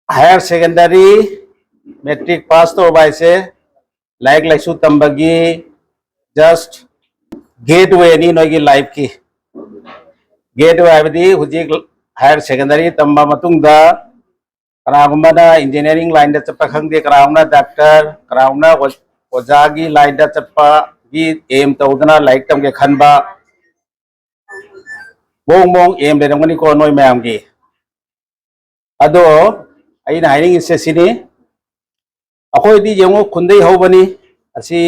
Higher secondary matric pass तो बाइसे like लाइसु तंबगी just gateway नी नोगी life की gateway आबदी हुजिक higher secondary तंबा मतुंगदा कनागुमना engineering line दा चप्पा खंगदे कनागुमना doctor कनागुमना ओजागी line दा चप्पा की एम तौदना लाइक तमगे खनबा बोंग बोंग एम लेरंगनी को नोय मैम की अदो अइना हाइरिंग इसे सिनी अखोयदी यंगो खुंदई हौबनी असी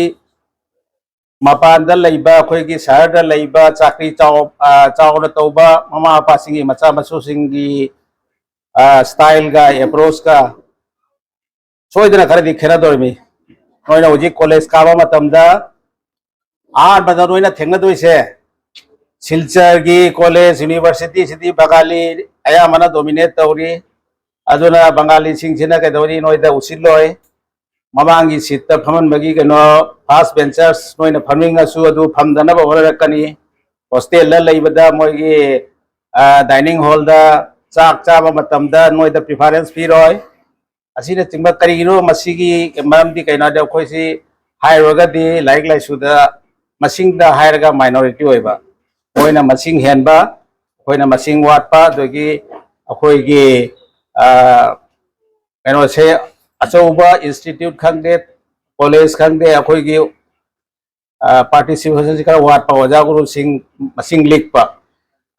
मपानदा लैबा अखोयगी शहरदा लैबा चाकरी चावना तौबा ममा पासिंगी मचा मसुसिंगी स्टाइल का एप्रोच का सोयदना खरदी खेरादोरमी नोयना हुजी कॉलेज काबा मतमदा बदा नोयना थेंगनदोइसे सिलचर की कॉलेज यूनिवर्सिटी सिटी बंगाली अयामना डोमिनेट तौरी अदुना बंगाली सिंगसिना कदौरी नोयदा उसिलोय ममांगी सीट फमनबगी कनो फास्ट बेंचर्स नोयना फमिंगसु अदु फमदनब होरकनी हॉस्टेल ला लैबदा मोयगी डाइनिंग हॉल दा चाक चाबा मतमदा नोयदा प्रेफरेंस पीरोय असिना चिंबा करिगिनो मसिगी मरमदी कैनादे अखोयसी हायरगदी लाइक लाइसुदा मसिंगदा हायरगा माइनॉरिटी होइबा मोयना मसिंग हेनबा अखोयना मसिंग वाटपा दोगी अखोयगी कनो से अचौबा इंस्टीट्यूट खंगदे कॉलेज खंगदे अखोयगी पार्टिसिपेशन खरा वाटपा ओजा गुरु सिंग मसिंग लिखपा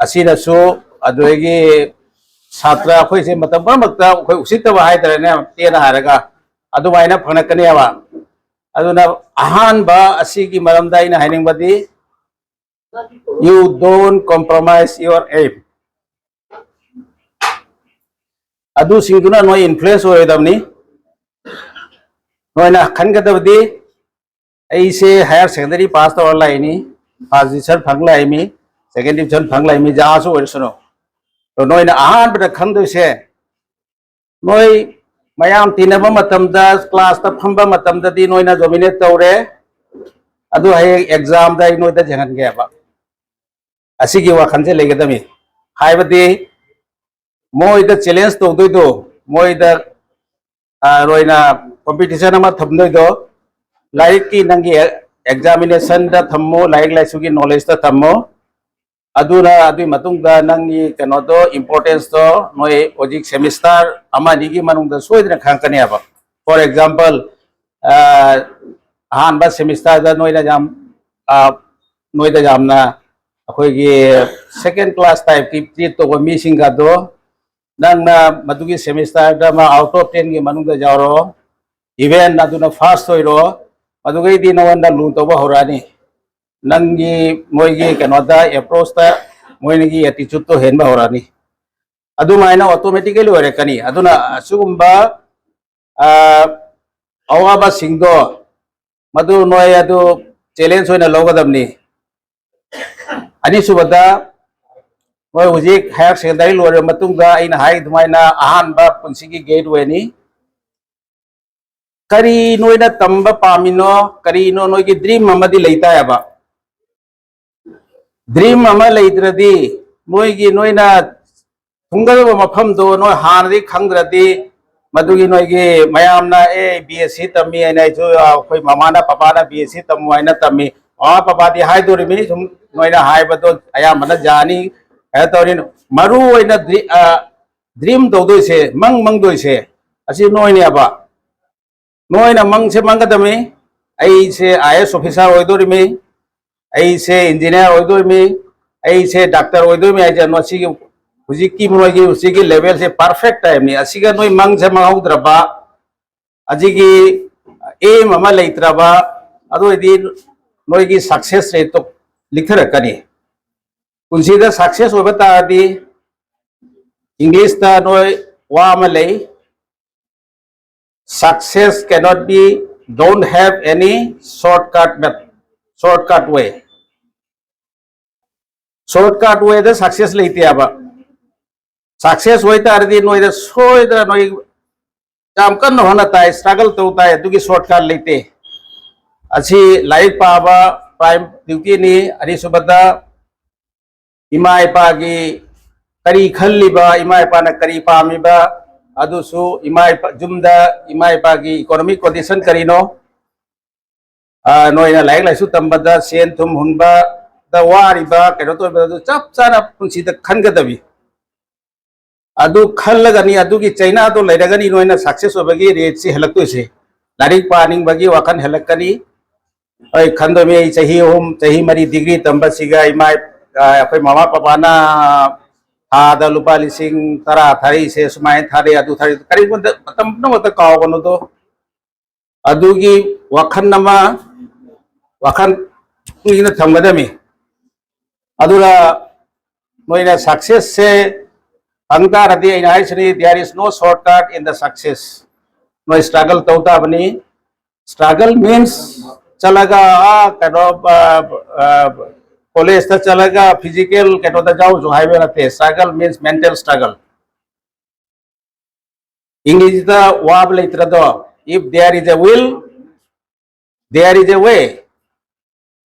असिनासु अदोगी छात्र अखोयसे मतम बमक्ता अखोय उसितबा हायदरने तेना हारगा अदुमायना फनकनेबा अदुना अहानबा असिगी मरमदा इन हाइनिंगबदी you don't compromise your aim adu singduna no influence hoidamni noina khanggadabdi aise higher secondary pass to laini first division phanglaimi second division phanglaimi jasu oisono to noina ahan bada khangdoise noi mayam tinaba matamda class ta phamba matamda di noina dominate tawre adu hay exam da noida jangan geba असीगी वाखनसे लेगदमी हाइबदी मोइदा challenge तौदोइदो मोइदा रोइना competition अमा थमदोइदो लाइक की नंगी एग्जामिनेशन दा थम्मो लाइक लाइसुगी नॉलेज दा थम्मो अदुना अदुई मतुंगदा नंगी कनोदो इंपोर्टेंस तो नोय ओजिक सेमिस्टर अमा निगी मनुंगदा सोइदना खांकने अब फॉर एग्जांपल हानबा सेमिस्टर दा नोइदा जाम नोइदा जामना अखोगी सेकेंड क्लास टाइप की ट्रीट तो मीसिंग का दो नंगना मधुगी सेमिस्टर दा आउट ऑफ 10 की मनुंग दा जारो इवेंट अदुना फास्ट होइरो मधुगी दी नवंदा लू तो होरानी नंगी मोइगी कनोदा अप्रोच ता मोइनगी एटीट्यूड तो हेनबा होरानी अदुमाइना ऑटोमेटिकली होरेकनी अदुना असुगुंबा अवाबा सिंगदो मधु नोय अदु चैलेंज होइना लौगदमनी अनिसुबदा मोय हुजिक हायर सेकेंडरी लोरे मतुंगा आइना हाइ दुमाइना अहानबा पुंसिगी गेटवे करी नोइना तंबा पामिनो करी नो नोइगी ड्रीम अमदी लेता याबा ड्रीम अमा लेद्रदी नोइगी नोइना थुंगदबा मफम दो नो हानदी खंगद्रदी मधुगी नोइगी मयामना बीएससी तमी आइना जो कोई ममाना पापाना बीएससी तमु आइना तमी पापादी हाइदोरिमी सुम नोइना हाइबदो अयामना जानी तौरिन मरु ओइना ड्रीम तौदोइसे मंग मंगदोइसे असि नोइनेबा नोइना मंग से मंगदमी ऐसे आईएएस ऑफिसर ओइदोरिमी ऐसे इंजीनियर ओइदोरिमी ऐसे डॉक्टर ओइदोरिमी आइजे नोसिगी हुजिकी मोइगी उसिगी लेवल से परफेक्ट टाइमनी असिगा नोइ मंग से मंगौद्रबा अजिगी एम अमा लेत्रबा अदोइदी नोइगी सक्सेस रेट तो लिखरकनी पुंसीदा सक्सेस होबा तादी इंग्लिश ता नोय वा अमा ले success cannot be don't have any shortcut way दा सक्सेस लेते आबा सक्सेस होय तादी नोयदा सोयदा नोय जाम कन होना ताय स्ट्रगल तो ताय दुगी शॉर्टकट लेते अच्छी लाइफ पाबा प्राइम ड्यूटी नी अनिसुबदा इमा इपा की करी खल्लिबा इमा इपा न करी पामिबा अदुसु जुमदा इमा इपागी इकोनॉमिक कंडीशन करीनो नोइना लाइक लाइसु तंबदा सेन थुम हुनबा द वारिबा केनो तो चप चाना पुंसीदा खनगदबी अदु खल्लगनी अदुगी चाइना तो लेरगनी नोइना सक्सेस होबगी रेट से हलक्तोसे लारिक पानिंग बगी वाखन हलकनी ओय खंदोमे चाही होम चाही मरी डिग्री तंबसिगा इमा अखोय मामा पापाना आदा लुपा लिसिंग तरा थारी से सुमाय थारे अदु थारी करीब मतम नमत कावगनो तो अदुगी वाखन नमा वाखन कुइना थंगदमी अदुला नोइना सक्सेस से अंगा रदी इन हाइसनी there is no shortcut in the success no struggle तौता बनी स्ट्रगल मीन्स चलगा कनो कॉलेज तक चलगा फिजिकल कनो तक जाओ जो हाईवे रहते struggle means mental struggle English द वाब लेटर दो if there is a will there is a way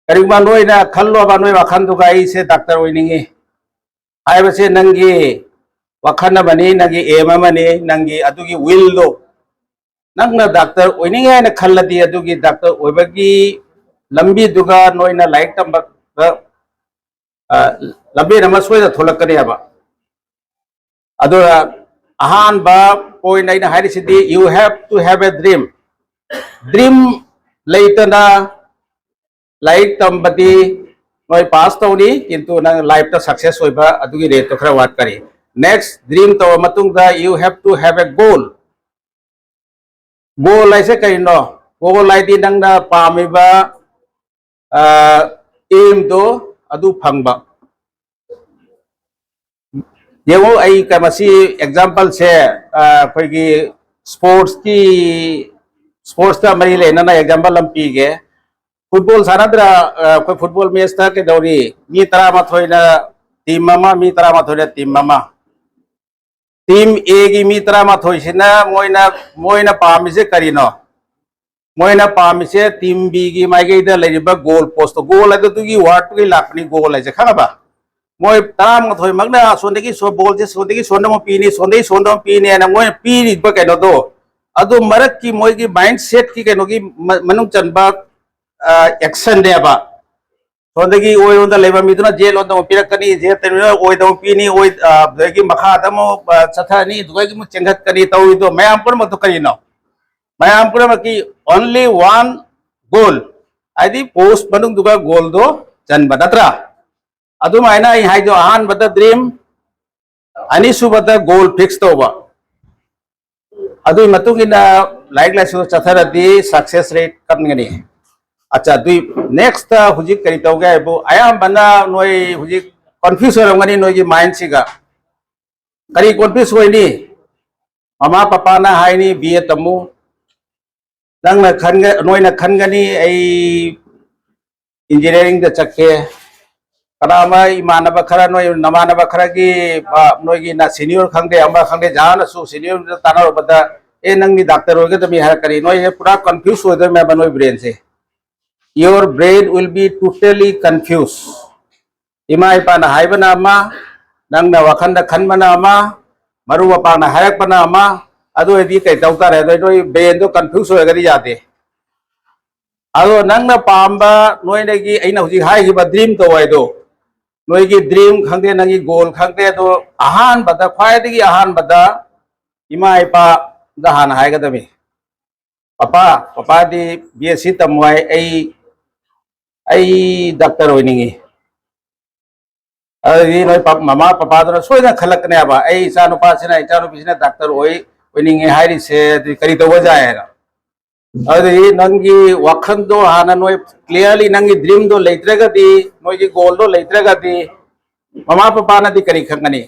करीबा नोई ना खल्लो बा नोई वाखन दुगा इसे डॉक्टर ओइनिंगे हाइबसे नंगी वाखन बनी नंगी एम मनी नंगी अदुगी विल दो नंगना डॉक्टर ओइनिंगे ना खल्लदी अदुगी डॉक्टर ओइबगी लंबी दुगा नोई ना लाइक तंब लंबी नमस्वय थोलकने अब अदुरा अहान बा पॉइंट आइना हारिसिदी you have to have a dream लेतना लाइक तंबदी नोई पास तौनी किंतु नंग लाइफ ता सक्सेस होइबा अदुगी रेट तो खरा वाट करी नेक्स्ट ड्रीम तो मतुंगदा you have to have a goal ऐसे कहिनो गोल आइदी नंगना पामिबा एम दो अदु फंगबा येवो आई कमसी एग्जांपल से कोई स्पोर्ट्स का मरी लेना ना एग्जांपल हम पीगे फुटबॉल सानाद्रा कोई फुटबॉल मैच था के दौरी मी तरा माथोइना टीम मामा मी तरा माथोइना टीम मामा टीम ए की मी तरा माथोइसिना मोइना पामिसे करिनो मोइना पामिसे टीम बी की माइगेदा लेरिबा गोल पोस्ट गोल अदु तुगी वाट तुगी लापनी गोल है खानाबा मोय तरा माथोइ मगना सोंदेगी सो बॉल से सोंदेगी सोंदम पीनी सोंदेगी सोंदम पीनी ना मोय पीरी बा केनो दो अदु मरक की मोय की माइंड सेट की केनो की मनुंग चनबा एक्शन देबा सोंदगी ओय ओंदा लेबा मिदुना जेल ओंदा पिरकनी जे तेनो ओय दो पीनी ओय देगी मखा दमो सथानी दुगई मु चेंगत कनी तौई दो मयाम पर मतो करिनो मयाम पर की ओनली वन गोल आदि पोस्ट मनुंग दुगा गोल दो चनबा नत्रा अदुमायना आई हाय जो आहान बता ड्रीम अनिसु बता गोल फिक्स तौबा अदु मतुगिना लाइक लाइसु चथरदी सक्सेस रेट कनगनी अच्छा दुई नेक्स्ट हुजिक करी तौगे बो आयाम बना नोई हुजिक कंफ्यूज होरंगनी नोई की माइंड सिगा करी कंफ्यूज होइनी मामा पापा ना हाइनी BA Tamu नंगना खनग नोइना खनगनी I engineering the चक्के कनामा इमानब खरा नोई नमानब खरा की नोई की ना सीनियर खंगे अम्बा खंगे जाना सु सीनियर ताना बता ए नंगी डॉक्टर होगे तो मी हर करी नोई पूरा कंफ्यूज हो दे मैं बनोई ब्रेन से your brain will be totally confused ima ipana haibana ama nangna wakhanda khanbana ama maru wapana harakpana ama adu edi kai tauta re doi brain do confuse hoigari jate ado nangna pamba noine gi aina huji hai gi ba dream to wai do noi gi dream khangde nangi goal khangde do ahan bada khwai digi ahan bada ima ipa da han hai ga dami papa di BSc tamwai ai doctor होइनिंगी अदि नोय मामा पापा दो सोइना खलकने बा ai इसा नुपा सिना इचा नुपिसिना doctor होइनिंगे हाइरि से करी तो वजायरा अदि नंगी वखन दो हाना नोय क्लियरली नंगी ड्रीम दो लेत्रगदी नोय की गोल दो लेत्रगदी मामा पापा ना दी करी खंगनी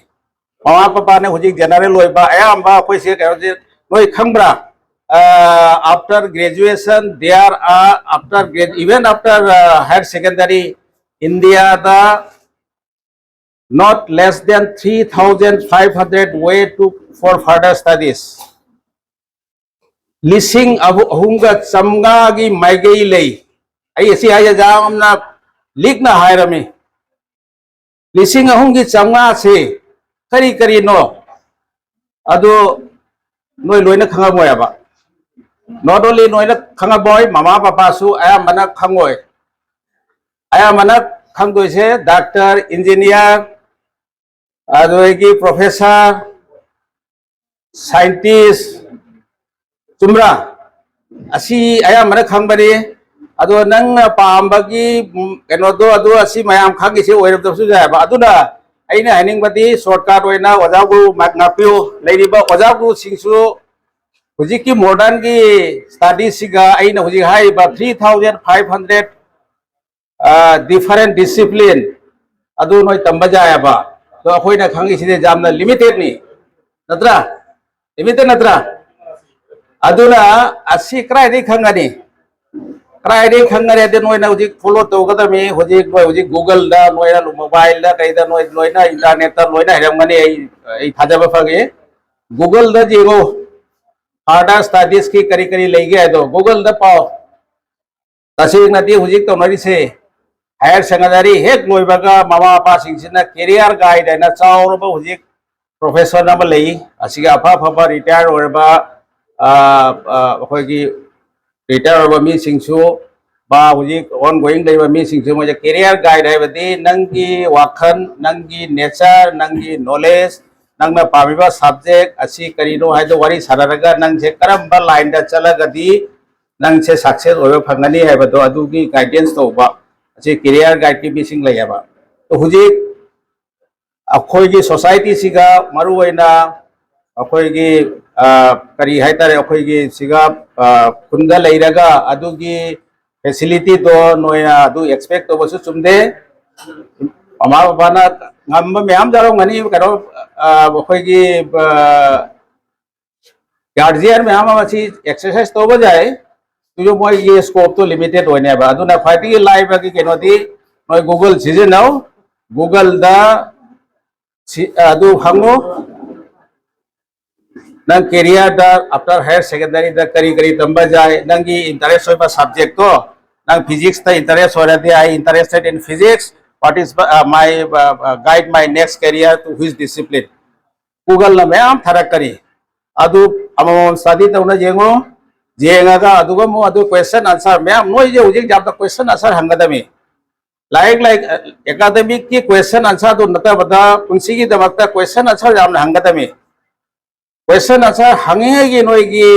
मामा पापा ने हुजी जनरल होइबा अयाम्बा कोइ से नोय खंगब्रा after graduation there are even after higher secondary India the not less than 3,500 way for further studies lising ahunga samga gi maigai lei ai si ai jamna likna hairami lising ahungi samga se kari no ado noi loina khanga boy aba not only noina khanga boy mama papa su aya mana khangoi aya mana khangdoi se doctor engineer adogi professor scientist chumra asi aya mana khangbani ado nang pambagi keno do ado asi mayam khangi se oirab do su ja ba aduna aina haning badi shortcut oina ojagu magnapiu leiriba ojagu singsu huji ki modern ki study siga aina huji hai ba 3500 different discipline adu noi tamba ja ba to akhoi na khangi side jamna limited ni natra limited natra aduna asi krai di khangani krai di khangare de noi na huji follow to gada mi huji google da noi na mobile da kai da noi na internet da noi na ram ngani ai thaja ba phage google da jingo harder studies की करी करी ले गया तो Google the पाओ तसिंग नदी हुजिक तो नरी से हायर सेकेंडरी हेक लोइबगा मामा पापा सिंगसिना कैरियर गाइड है ना चाउरब हुजिक प्रोफेसर नब लई असिगा अफा फबा रिटायर ओरबा अखोगी रिटायर ओरबा मी सिंगसु बा हुजिक ऑन गोइंग लेबा मी सिंगसु मोजे कैरियर गाइड है बदी नंगी वाखन नंगी नेचर नंगी नॉलेज नंगना पामिबा सब्जेक्ट असि करिनो हाइदो वारी सारारगा नंगसे करम्बा लाइन दा चलगदी नंगसे सक्सेस ओबे फंगनी हाइबदो अदुगी गाइडेंस तोबा असि कैरियर गाइड की बिसिंग लैयाबा तो हुजी अखोइगी सोसाइटी सिगा मरुवैना अखोइगी करी हाइतारे अखोइगी सिगा खुंदा लैरगा अदुगी फैसिलिटी दो नोया अदु एक्सपेक्ट तोबसु चुमदे अमा बाना ngamba myam jaro ngani karo akhoi guardian myam asi exercise to ba jai tu jo moi ye scope to limited hoine ba aduna fighting live ki keno di noi google season now google da adu hango nang career da after higher secondary da kari tamba jai nangi interest hoiba subject to nang physics ta interest hora di I interested in physics what is my guide my next career to which discipline google na myam tharak kari adu amam study to na jengo jenga ga aduga mo adu question answer myam noi je ujik jab the question answer hangadami like academic ki question answer to nata bada punsi ki damakta question answer jam hangadami question answer hange gi noi gi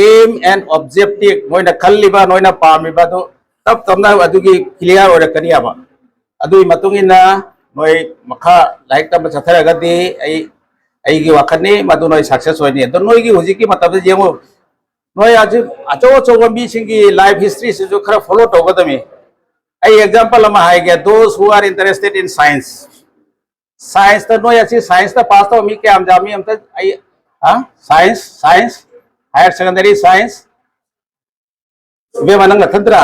aim and objective noi na khalliba noi na pamiba to tab tamna adugi clear ora kani aba adui matungina noi makha like ta chathara gadi ai gi wakhani madu noi success hoini to noi gi huji ki matab je mo noi ajo acho mi singi life history se jo khara follow to gadami ai example ama hai ge those who are interested in science ta noi achi science ta pass to mi ke am jami am ta ai science higher secondary science be manang thandra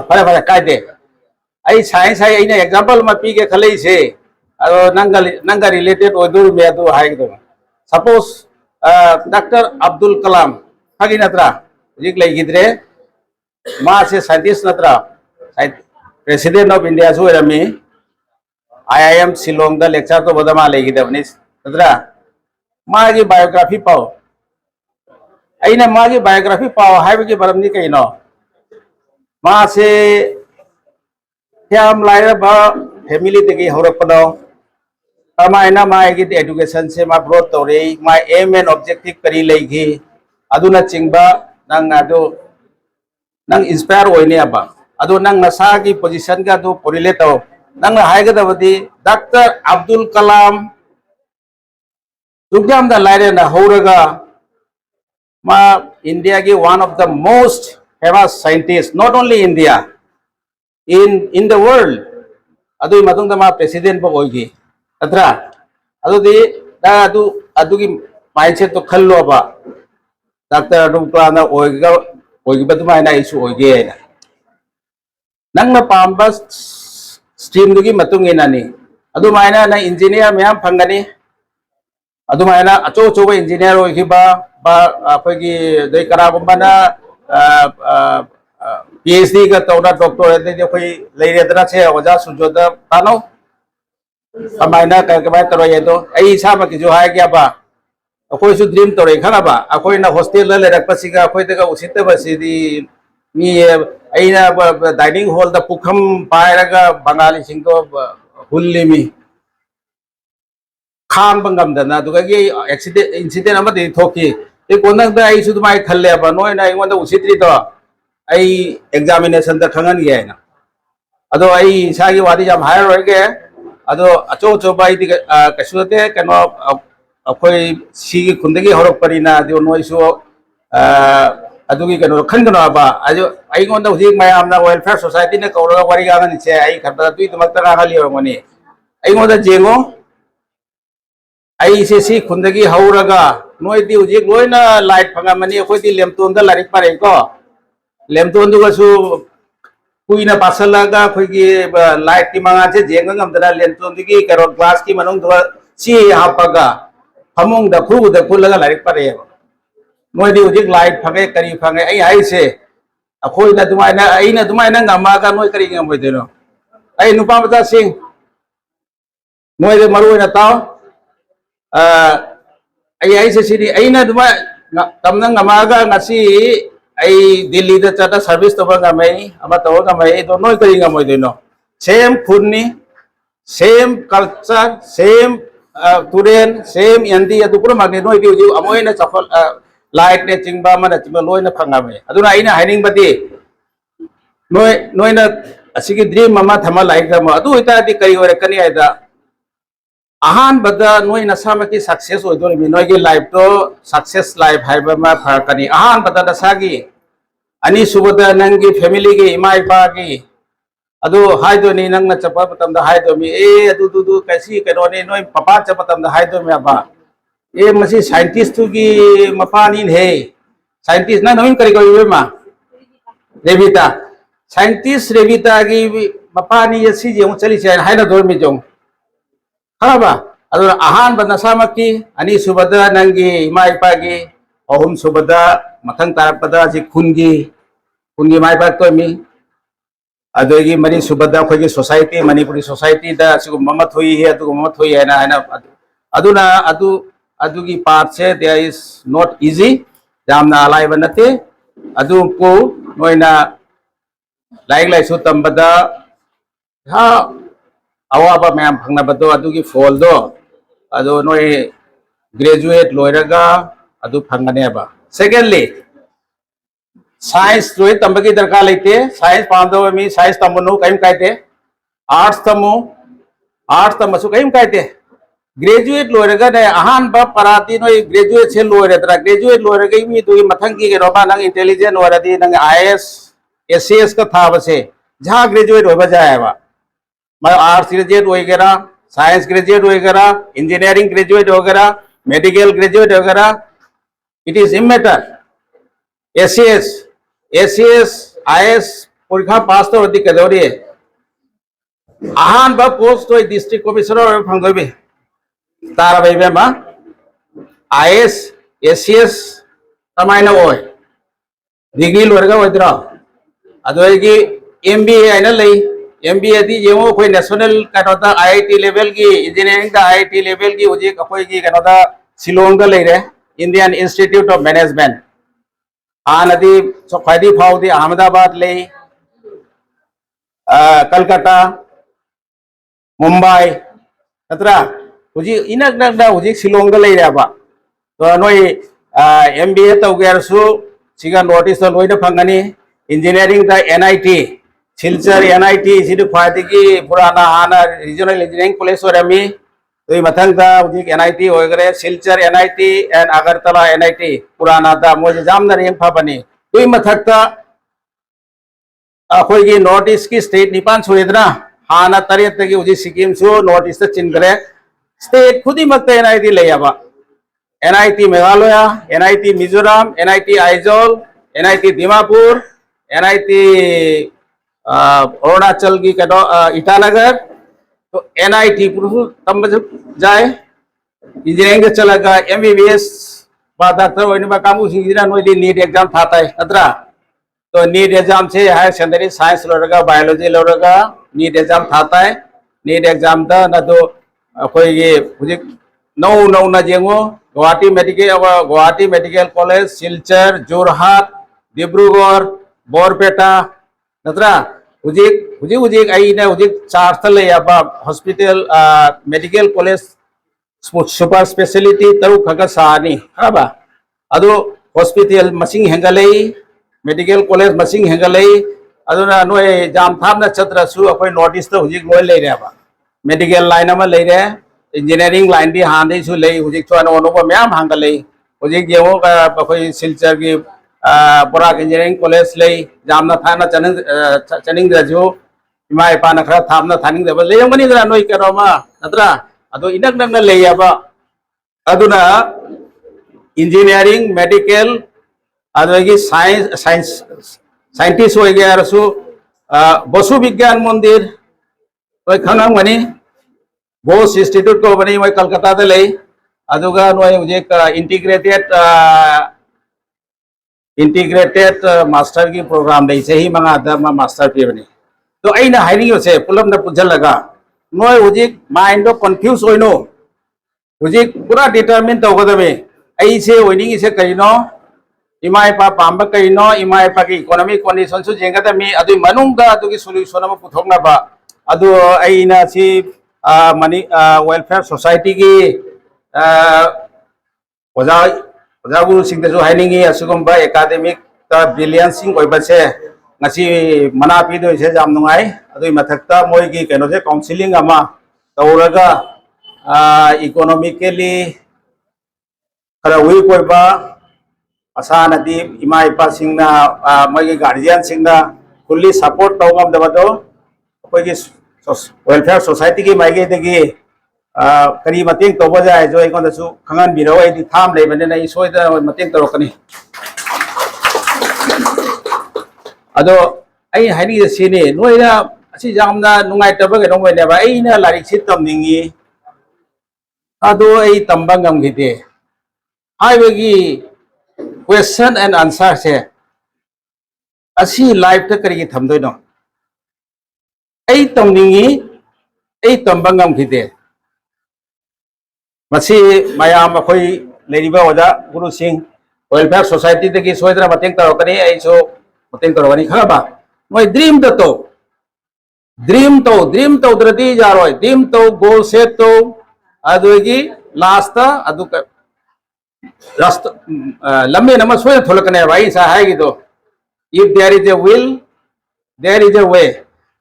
pare kai de ai science hai ina example ma pi ke khalei se ado nanga related odur me adu hai do suppose dr abdul kalam hagi natra jik lai gidre ma se scientist natra president of india so rami iim silong da lecture to bodama lai gidabni natra ma gi biography pau aina ma gi biography pau hai gi baramni kaino ma se Kiam laira ba family tegi horak pano ama ina ma egi education se ma growth tore ma aim and objective kari legi aduna chingba nang adu nang inspire hoine aba adu nang nasa ki position ga do porile to nang hai ga dabadi dr abdul kalam tugyam da laira na horaga ma india ki one of the most famous scientists not only india in the world adu matung da ma president ba hoigi atra adu di da adu ki mindset to khallo ba dr adum klana hoigi ba tuma na isu hoigi na nang na pamba stream du ki matung ina ni adu maina na engineer myam phangani adu maina acho ba engineer hoigi ba akogi dei kara gumba na PhD का तौना doctor है दे कोई ले रे दरा से वजा सुजोदा तानो अमाइना का के बात करो ये तो आई हिसाब की जो है क्या बा अखोई ड्रीम तौर खनाबा अखोना हॉस्टेल लेरक्पसिगा अखोइदगा उसितबसिदी मी डाइनिंग हॉल दा पुखम पायरगा बंगाली सिंगो हुल्लिमी खांग बंगमदना दुगगी एक्सीडेंट इंसिडेंट अमदि थोकी ए कोनंगदा आई सुदमाय खल्लेबा नोयना आइंगोंदा उसित्रि तो आई एग्जामिनेशन दा खंगन गेना अदो आई इसागी वादी जाम हायर होगे अदो अचो अचो बाई दी कसुते कनो अखोई सिगी खुंदगी हरपरिना अदो नोइसु अदुगी कनो खनगनोबा अदो आइंगोंदा हुजिक मयामना वेलफेयर सोसाइटी ने कौरगा वारी गागन से आई खरदा तुई तमक्ता गाली होमनी आइंगोंदा जेंगो आई से सी खुंदगी हौरगा नोइदी हुजिक लोइना लाइट फंगामनी अखोइदी लेमतोंदा लारिक पारेको लेमतोन दुगसु कुइना पासलगा अखोइगी लाइट की मंगा से जेंगा ngамदना लेमतोंदगी करो ग्लास की मनों दुगा सी हापगा फमुंग दा खुलगा लारिक पारे नोइदी हुजिक लाइट फंगे करी फंगे आई हाई से अखोइना दुमाइना ngamaga नोइ करी ngमोइदेनो आई नुपा मचा सिंग नोइदे मरुइना ताव आई से सिदी आइना दुमा तमना ngamaga ngasi आई दिल्ली दा चाटा सर्विस तबा ngamai ama tawa ngamai do noi kari ngamoidoino same khunni same culture same turen same yandi adu pura magne noi di uji amoina chafal light ne chingba mana chingba loina phangame aduna aina haining badi noina asigi dream mama thama like da adu ita di kari ore kani aida ahan bada noi nasama ki success oidori mi noi gi life to success life haiba ma phakani ahan bada dasagi ani subada nangi family gi ima ipa gi adu haido ni nangna chapa patam da haido mi adu kaisi kano ni noi papa chapa patam da haido mi aba masi scientist tu gi mapani he scientist na noin kari ko ma revita scientist revita gi mapani yasi je chali chai haina dor mi jong Haba, adu ahan bana samaki ani subada nangi mai pagi ohum subada matang tarak pada si kungi mai pak to mi adu gi mari subada khogi society manipuri society da si mamat hoi he adu mamat hoi hai na adu gi part se there is not easy jamna alai banate adu ko noina lai su tambada ha awaba ma'am फंगनबदो अदुगी फोल्दो अदो नोय graduate लोयरगा अदु फंगनेबा secondly science लोय तंबगी दरकार लेते science पांदो मी science तमनु कइम कायते arts तमसु कइम कायते graduate लोयरगा ने अहान बा पराती नोय ग्रेजुएट से लोयरदरा ग्रेजुएट लोयरगा मी दुगी मथंगी के रोबा नंग इंटेलिजेंट वरदी नंग आईएएस एससीएस का थाबसे जहां ग्रेजुएट होबा जायबा आर्ट्स ग्रेजुएट वगैरह साइंस ग्रेजुएट वगैरह इंजीनियरिंग ग्रेजुएट वगैरह मेडिकल ग्रेजुएट वगैरह it is emitter ACS IAS परीक्षा पास तो अधिक कदौरी आहान बा पोस्ट तो डिस्ट्रिक्ट कमिश्नर फंगबे तारा भाई मा आईएएस एसीएस तमायना ओय डिग्री लोरगा ओइद्रा अदोगी एमबीए आइना लई MBA दी जेमो कोई नेशनल कनोदा IIT लेवल की इंजीनियरिंग दा IIT लेवल की उजे कोई की कनोदा शिलोंग दा लेरे इंडियन इंस्टीट्यूट ऑफ मैनेजमेंट आनदी सोखादी फाउदी अहमदाबाद ले कलकत्ता मुंबई नत्रा उजे इनक नकदा उजे शिलोंग दा लेरे बा तो नोई MBA तो गेरसु सिगा नोटिस तो लोइना फंगनी इंजीनियरिंग दा NIT सिलचर NIT सिदु ख्वाइदगी पुराना हाना रीजनल इंजीनियरिंग कॉलेज ओरमी तो मथंग दा उजिक NIT Ogre Silchar NIT and Agartala NIT पुराना दा मोजे जामना रेंग फाबनी तो मथकता अखोइगी नॉर्थ ईस्ट की स्टेट निपान सुरेदना हाना तरेत की उजी सिक्किम सु नॉर्थ ईस्ट चिनगरे स्टेट खुदी मक्ते NIT लेयाबा NIT Meghalaya NIT Mizoram NIT Aizawl NIT Dimapur NIT Arunachal की कदो ईटानगर तो NIT पुरु तम जाए इंजीनियरिंग चलगा MBBS बा डॉक्टर होने बा कामु सिंगिरा नोदी नीट एग्जाम थाता है अतरा तो नीट एग्जाम से हायर सेकेंडरी साइंस लोरगा बायोलॉजी लोरगा नीट एग्जाम थाता है नीट एग्जाम दा न तो कोई ये नौ नौ ना जेंगो गुवाहाटी मेडिकल कॉलेज सिलचर जोरहाट डिब्रुगढ़ बरपेटा नत्रा हुजिक चार्ज लेबा hospital medical college super speciality तरु खगा सानी हाबा अदो हॉस्पिटल मसिंग हेंगलै मेडिकल कॉलेज मसिंग हेंगलै अदुना नोय जाम थामना छत्रसु अखोय नॉर्थ ईस्ट हुजिक लोय लेरेबा मेडिकल लाइन अमा लेरे इंजीनियरिंग लाइन दी हांदै सु ले हुजिक तो अनोबा म्याम हांगलै हुजिक जेवो अखोय सिलचर की बोराक इंजीनियरिंग कॉलेज ले जामना थाना चनिंग दजु इमा इपाना खरा थामना थानिंग दबा लेयमनि दरा नोय करोमा नत्रा अदो इनक नक लेयबा अदुना इंजीनियरिंग मेडिकल अदगी साइंस साइंटिस्ट हो गया रसु बसु विज्ञान मंदिर तो खंगमनि बोस इंस्टीट्यूट को बनी मैं कलकत्ता दे ले अदुगा नोय मुझे इंटीग्रेटेड मास्टर की प्रोग्राम दे से ही मंगा द मास्टर पे बनी तो अइना हाइरिंग से पुलम न पुजलगा नोय हुजिक माइंड कंफ्यूज होइनो हुजिक पूरा डिटरमिन तौगदबे ऐसे होइनिंग से करिनो इमा इपा पांब करिनो इमा इपा की इकोनॉमिक कंडीशन सु जेंगदमी अदु मनुंगदा अदुगी सॉल्यूशन अमा पुथोकनाबा अदु अइना सी मनी वेलफेयर सोसाइटी की ओजा गुरु सिंह हाइनिंगी असुगुम्बा एकाडेमिक ब्रिलियंसिंग ओइबसे ngasi mana pido se jam nungai adui mathakta moi gi keno se counseling ama tauraga economically kara weak oiba asana di ima ipa singna moi gi guardian singna fully support tawgam dabado koi gi welfare society ki mai gi degi kari mating toba jai jo ikon da su khangan biro ai di tham le bane nai soida mating torokani अदो आई हाइनी सिने नोइना असि जामना नुंगाइ तबा के नोंबे नेबा आइना लारिक सि तमनिंगी अदो आई तंबा गमगिते हाइबेगी question and answer से असि लाइफ त करिगे थमदोइनो आई तमनिंगी आई तंबा गमगिते मसी मयाम अखोई लेरिबा ओजा गुरु सिंह वेलफेयर सोसाइटी तकी सोइदरा मतेंग तरोकनी आइसो मतेंग तरोकनी खबा मोय ड्रीम तो द्रदी जारोय ड्रीम तो गोल सेट तो अदुगी लास्ट अदु रास्त लम्बे नम सोय थोलकने भाई सा है कि तो if there is a will there is a way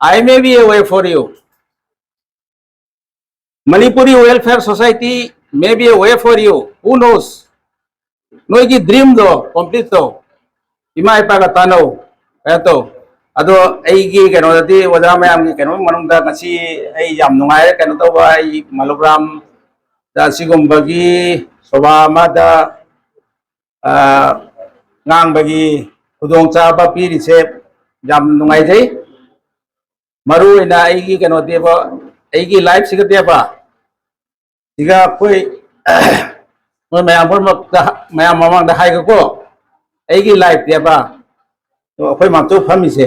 I may be a way for you Manipuri welfare society may be a way for you who knows नोय की ड्रीम दो कंप्लीट तो इमा इपा का तानो तो अदो ऐगी केनो दती वजा मयाम की केनो मनुंदा ngasi ai yam nungai केनो तो ai मलुग्राम दा सिगुम्बगी सभा मादा ngangbagi khudong chaba piri se yam nungai jai maru ina aigi केनो देबा aigi life siga देबा siga koi moi mayam mamang da hai ko aigi life देबा तो अखोई माचो फमी से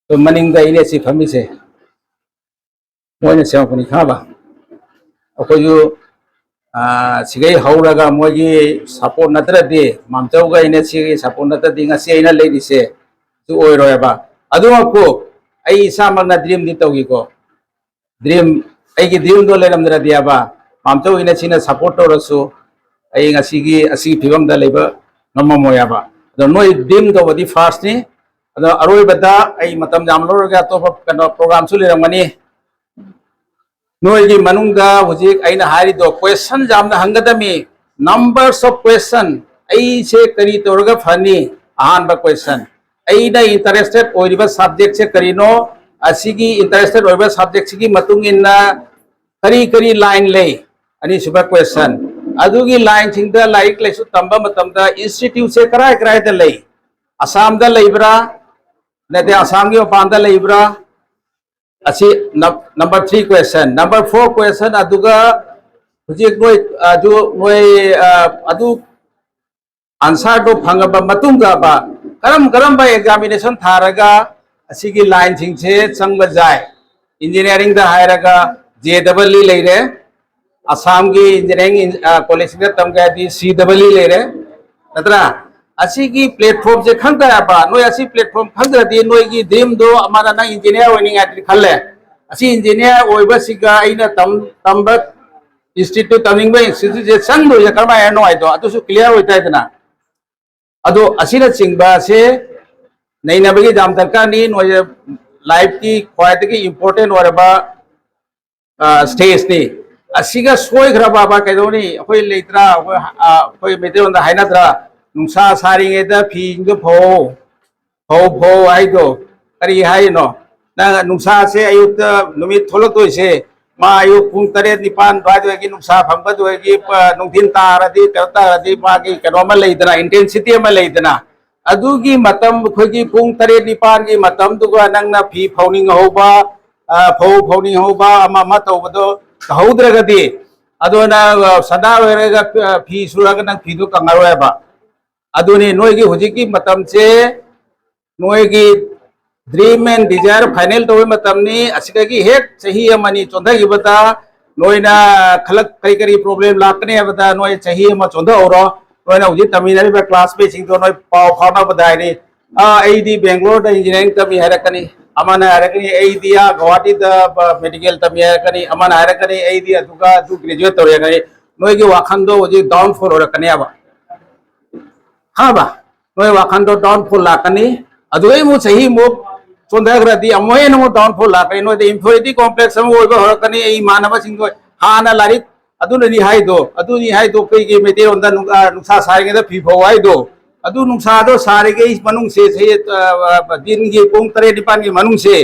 तो मनिंग दा इने सी फमी से मोने से अपनी खाबा अखोई जो सिगै हौरगा मोगी सपोर्ट नत्र दे मामचौ गा इने सी सपोर्ट नत्र दि ngasi इना लेदि से तो ओइ रोयबा अदुमा को आई सामना ड्रीम दि तोगी को ड्रीम आई की ड्रीम दो लेरमद्रा दियाबा मामचौ इने सिना सपोर्ट तोरसु आई ngasi gi asi फिगम दा लेबा नममोयाबा द नोय ड्रीम दो बदी फास्ट नि अद अरोय बदा आई मतम जाम लोरगा तो कनो प्रोग्राम सु लेरमनी नोय की मनुंगा हुजिक आइना हारि दो क्वेश्चन जामना हंगदमी numbers of question I say करी तोरगा फनी आहान बा क्वेश्चन आइना इंटरेस्टेड ओरिबा सब्जेक्ट से करिनो असिगी इंटरेस्टेड ओरिबा सब्जेक्ट सिगी मतुंग इन्ना करी लाइन ले अनि सुबा क्वेश्चन अदुगी लाइन सिंगदा लाइक लेसु तंबा मतमदा इंस्टीट्यूट से कराय द ले असम दा लेब्रा नते असम की पांदा लेब्रा असी नंबर 3 क्वेश्चन नंबर 4 क्वेश्चन अदुगा हुजिक नोय जो नोय अदु आंसर दो फंगबा मतुंगा बा करम बा एग्जामिनेशन थारगा असिगी लाइन सिंग से संग जाय इंजीनियरिंग दा हायरगा जेडब्ल्यू लेरे असम की इंजीनियरिंग कॉलेज में तम गया दी CEE ले रहे नत्रा असी की प्लेटफॉर्म से खंग बा नोय असी प्लेटफॉर्म खंग दी नोय की ड्रीम दो हमारा ना इंजीनियर होनी है खल्ले असी इंजीनियर ओइबा सिगा आइना तम इंस्टीट्यूट तमिंग इंस्टीट्यूट से संग दो करमा है नो आइदो अदुसु क्लियर होता है ना अदो असीना चिंगबा से नहीं नबगी जाम दरकार नहीं नोय लाइफ की ख्वाइद की इंपॉर्टेंट और स्टेज ने असीगा सोइग्रा बाबा कैदोनी अखोय लेत्रा अखोय मेदेन दा हाइनाद्रा नुंसा सारिङेदा फिंग भो भो भो आइदो करी हाइनो ना नुंसा से अयुक्त नुमित थोलतोइसे मा अयुक्त पुंग 8 9 द्वादगी नुंसा फंगबदोगी नुंथिन तारदी करतारदी मागी कनोमा लेदना इंटेंसिटी मा लेदना अदुगी मतम खोगी पुंग 8 9 की मतम दुगा नंगना फी फौनिंग होबा फौनिंग होबा अमा तौबदो हौद्रगदी अदोना सदा वेरेगा फी सुरग नंग फीदो कंगारोयबा अदुनी नोयगी हुजिकी मतम से नोयगी ड्रीम एंड डिजायर फाइनल तौबे मतमनी असिगगी हेक सही अमनी चोंधगिबदा नोयना खलक कई कई प्रॉब्लम लाकने बदा नोय सही अम चोंधा औरो नोयना हुजि तमिनरिबा क्लासमेट सिंग तो नोय पाव फाना बदायनी आईडी बेंगलोर दा इंजीनियरिंग तमी हरकनी अमना हरकनी आईडी गुवाहाटी दा मेडिकल तमी हरकनी अमना हरकनी आईडी अदुगा दु ग्रेजुएट तौरेगनी नोयगी वाखंदो हुजि डाउन फॉल होरकनी आबा हाँ बा नोय वाखंदो डाउन फॉल लाकनी अदुगै मु सही मु चोंधग्रदी अमोय नमो डाउन फॉल लाकनी नोय इंफिनिटी कॉम्प्लेक्स हम ओइबा होरकनी ए मानव सिंग हाना लारिक अदुननी हाइदो कई मेटे ओंदा नुसा सारिङेदा फिफो हाइदो अदु नुसा दो सारिगे मनुंग से दिन की पुंग 8 9 की मनुंग से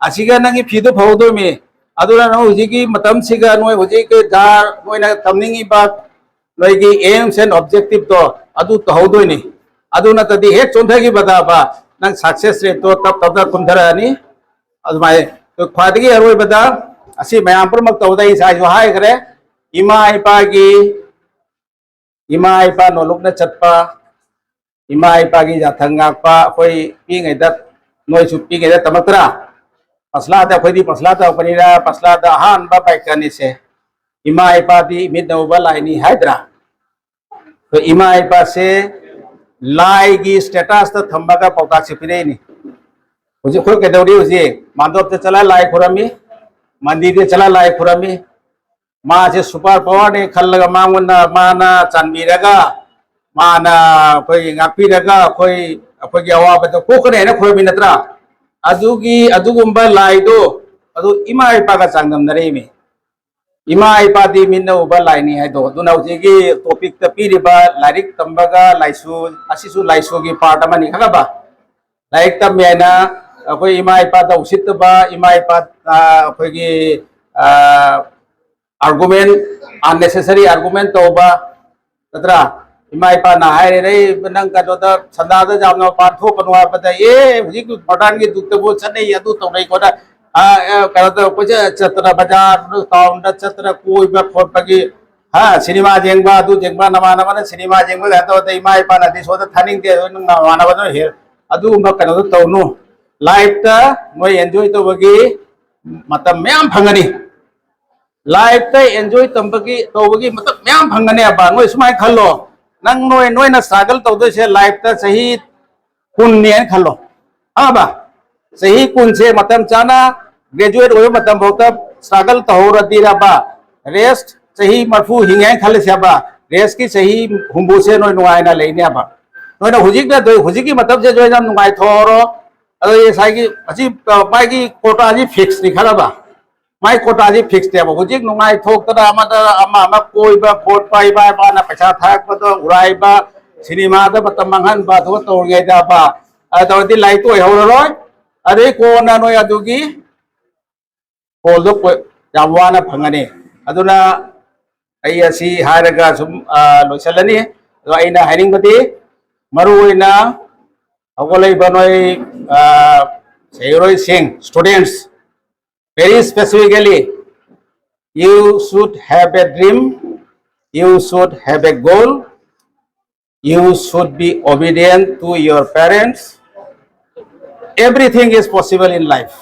असिगा नंगी फिदो फौदो में अदुना नो हुजिकी मतम सिगा नोय हुजिके दार नोयना तमनिंगी बा नोयगी एम्स एंड ऑब्जेक्टिव तो अदु तहौदोइनी अदु नतदी हेक चोंधगी बदाबा नंग सक्सेस रेट तो तब तब कुंधरानी अदुमाय तो ख्वादगी अरोय बदा असी मयाम पर मक तौदा इसा जो हाय करे इमा इपा नोलुकना चटपा इमा इपा की जाथंगापा कोई पिङैदा नोय सु पिङैदा तमकरा पसलादा खोदी पसलादा पनिरा पसलादा हान बा बाइकनी से इमा इपा दी मिदनौबा लाइनी हाइद्रा तो इमा इपा से लाई की स्टेटस तो थंबगा पौता सिपिरेनी हुजे खो केदौरी हुजे मांदोब ते चला लाई खुरमी मंदिर ते चला लाई खुरमी मा से सुपर पावर ने खल्लगा मांगना माना चांबीरगा माना कोई गापीरगा कोई अखोगी अवाबद कोकने ने खुरमी नत्रा अदुगी अदुगुंबा लाइदो अदु इमा इपा का चांगम नरेमी इमा इपा दी मिन्न उबा लाइनी है दो दुना उजेगी टॉपिक त पीरिबा लाइरिक तंबगा लाइसु असिसु लाइसु की पार्ट अमनी खगबा लाइक तम मेना अखोई इमा इपा दा उसितबा इमा इपा अखोगी आर्गुमेंट अननेसेसरी आर्गुमेंट तोबा तत्रा इमा इपा ना हाय रे नंग का दोदा संदादा जामना पाठो पनवा पता ये हुजी की पटान की दुक्तबो चने यदु तोनै कोदा करतो कुछ चत्र बाजार टाउन दा चत्र कोई बा खोपगी हा सिनेमा जेंगबा दु जेंगबा नमा नमा सिनेमा जेंगबा गातो ते इमा इपा ना दिसो दा थानिंग दे नंग वाना बनो हे अदु उम कनो तौनु लाइफ ता मोय एंजॉय तो बगी मतम म्याम फंगनी लाइफ ता एंजॉय तंबगी तो बगी मतम म्याम फंगने अबा नोय सुमाय खल्लो नंग नोय ना स्ट्रगल तो दो से लाइफ ता सही कुन्ने खल्लो हा बा सही कुन से मतम चाना ग्रेजुएट हो मतम बहुत स्ट्रगल तो हो रदी बा रेस्ट सही मरफू हिंगे खल से बा रेस्ट की सही हुंबू से नोय नुआयना लेने बा नोय ना हुजिक ना हुजिक की मतलब से जो है नुआय थोरो अदो ये सागी अजी पाई की कोटा जी फिक्स नि खलाबा माई कोटा जी फिक्स ते बा हुजिक नुआय थोकता अमा कोई बा कोट पाई बा ना पैसा थाक बतो उड़ाई बा सिनेमा दा मतम मंगन बा थो तो गे दा बा अदो दी लाइट तो होरोय अरे कोना नोय अदुगी कोलदो को यावाना फंगने अदुना आई असी हारगा सुम लोसलनी तो आइना हाइरिंग बदी मरुइना अगोलै बनोय Seroy Singh students very specifically you should have a dream, you should have a goal, you should be obedient to your parents. Everything is possible in life.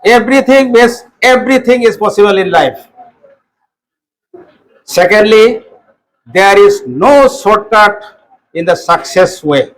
Everything is possible in life. Secondly, there is no shortcut in the success way.